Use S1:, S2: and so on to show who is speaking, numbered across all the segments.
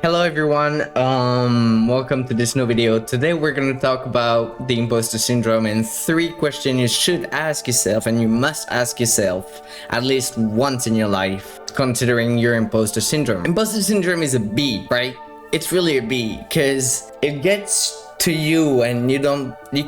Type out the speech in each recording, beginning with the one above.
S1: Hello everyone, welcome to this new video. Today we're going to talk about the imposter syndrome and 3 questions you should ask yourself and you must ask yourself at least once in your life considering your imposter syndrome. Imposter syndrome is a B, right? It's really a B because it gets to you and you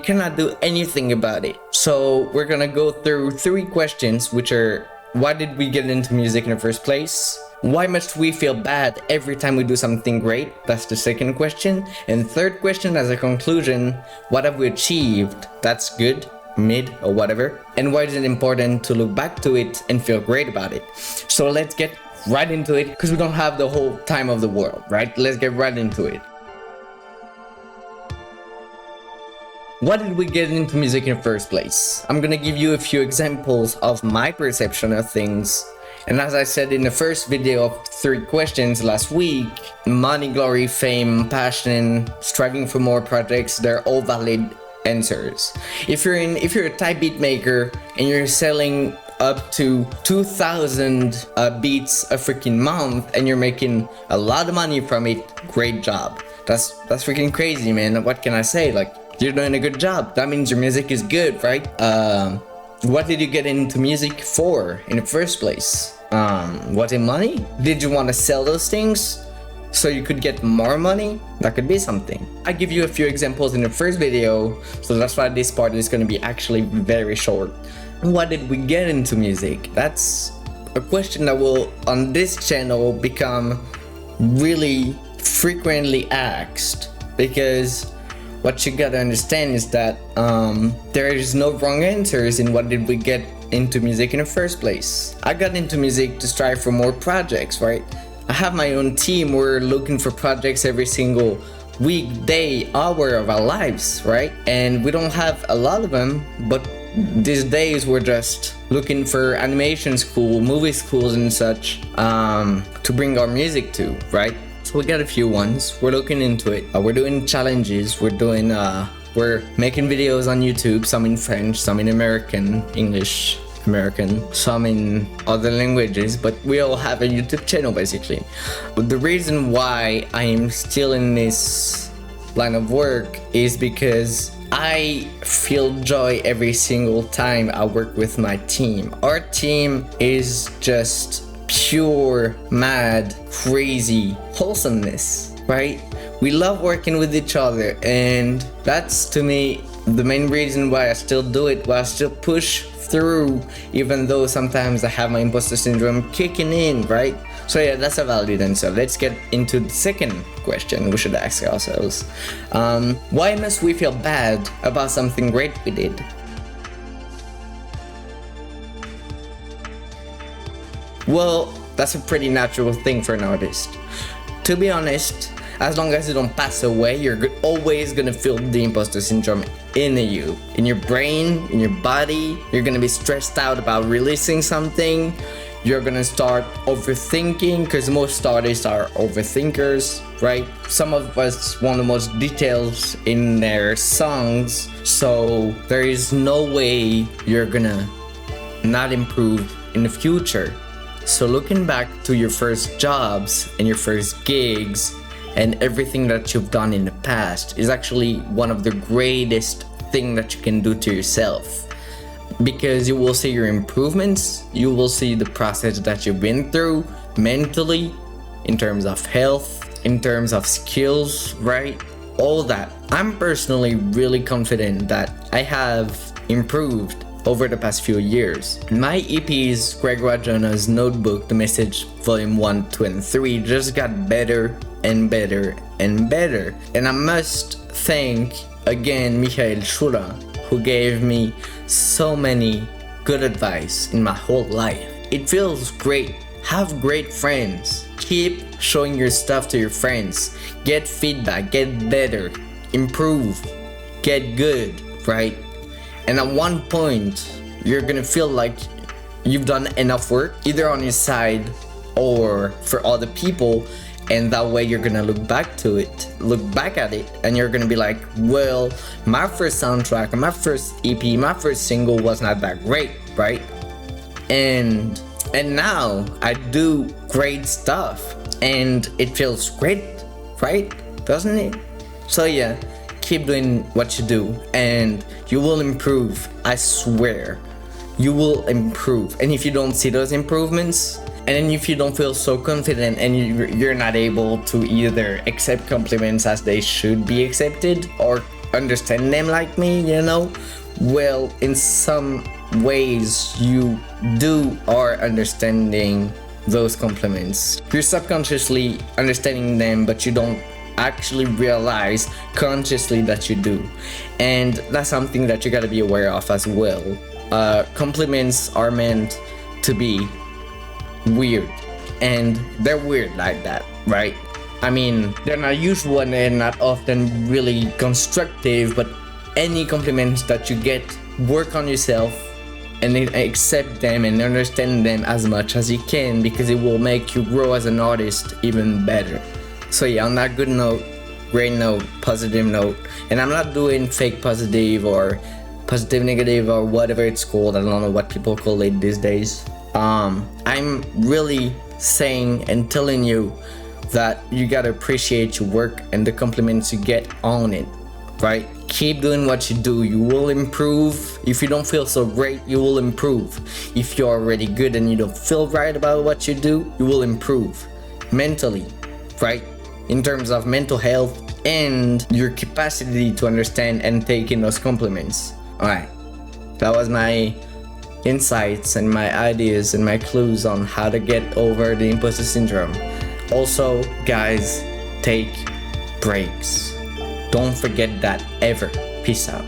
S1: cannot do anything about it. So we're going to go through 3 questions, which are: why did we get into music in the first place? Why must we feel bad every time we do something great? That's the second question. And third question as a conclusion: what have we achieved that's good, mid, or whatever? And why is it important to look back to it and feel great about it? So let's get right into it, because we don't have the whole time of the world, right? Let's get right into it. Why did we get into music in the first place? I'm gonna give you a few examples of my perception of things. And as I said in the first video of 3 questions last week, money, glory, fame, passion, striving for more projects, they're all valid answers. If you're a type beat maker and you're selling up to 2,000 beats a freaking month and you're making a lot of money from it, great job. That's freaking crazy, man. What can I say? Like, you're doing a good job. That means your music is good, right? What did you get into music for in the first place? Was it money? Did you want to sell those things so you could get more money? That could be something. I give you a few examples in the first video, so that's why this part is going to be actually very short. Why did we get into music? That's a question that will, on this channel, become really frequently asked, because what you gotta understand is that there is no wrong answers in what did we get into music in the first place. I got into music to strive for more projects, right? I have my own team. We're looking for projects every single week, day, hour of our lives, right? And we don't have a lot of them, but these days we're just looking for animation school, movie schools and such to bring our music to, right? So we got a few ones. We're looking into it. We're doing challenges. We're making videos on YouTube, some in French, some in American, English, American, some in other languages, but we all have a YouTube channel basically. But the reason why I am still in this line of work is because I feel joy every single time I work with my team. Our team is just pure, mad, crazy wholesomeness, right? We love working with each other, and that's, to me, the main reason why I still do it, why I still push through, even though sometimes I have my imposter syndrome kicking in, right? So yeah, that's a valid answer. Let's get into the second question we should ask ourselves. Why must we feel bad about something great we did? Well, that's a pretty natural thing for an artist. To be honest, as long as you don't pass away, you're always gonna feel the imposter syndrome in you, in your brain, in your body. You're gonna be stressed out about releasing something. You're gonna start overthinking, because most artists are overthinkers, right? Some of us want the most details in their songs, so there is no way you're gonna not improve in the future. So looking back to your first jobs and your first gigs and everything that you've done in the past is actually one of the greatest thing that you can do to yourself, because you will see your improvements, you will see the process that you've been through mentally, in terms of health, in terms of skills, right? All that. I'm personally really confident that I have improved over the past few years. My EPs, Rajaona's Notebook, The Message, Volume 1, 2, and 3 just got better and better and better. And I must thank again Michael Shura, who gave me so many good advice in my whole life. It feels great. Have great friends. Keep showing your stuff to your friends. Get feedback, get better, improve, get good, right? And at one point, you're gonna feel like you've done enough work, either on your side or for other people, and that way you're gonna look back at it, and you're gonna be like, well, my first soundtrack, my first EP, my first single was not that great, right? And now I do great stuff, and it feels great right? Doesn't it? So yeah, keep doing what you do and you will improve. I swear, you will improve. And if you don't see those improvements, and then if you don't feel so confident and you're not able to either accept compliments as they should be accepted or understand them like me, you know, well, in some ways you are understanding those compliments. You're subconsciously understanding them, but you don't actually realize consciously that you do. And that's something that you gotta be aware of as well. Compliments are meant to be weird, and they're weird like that, right? I mean, they're not usual and they're not often really constructive, but any compliments that you get, work on yourself and then accept them and understand them as much as you can, because it will make you grow as an artist even better. So yeah, on that good note, great note, positive note, and I'm not doing fake positive or positive negative or whatever it's called. I don't know what people call it these days. I'm really saying and telling you that you gotta appreciate your work and the compliments you get on it, right? Keep doing what you do, you will improve. If you don't feel so great, you will improve. If you're already good and you don't feel right about what you do, you will improve mentally, right? In terms of mental health and your capacity to understand and take in those compliments. Alright, that was my insights and my ideas and my clues on how to get over the imposter syndrome. Also, guys, take breaks. Don't forget that ever. Peace out.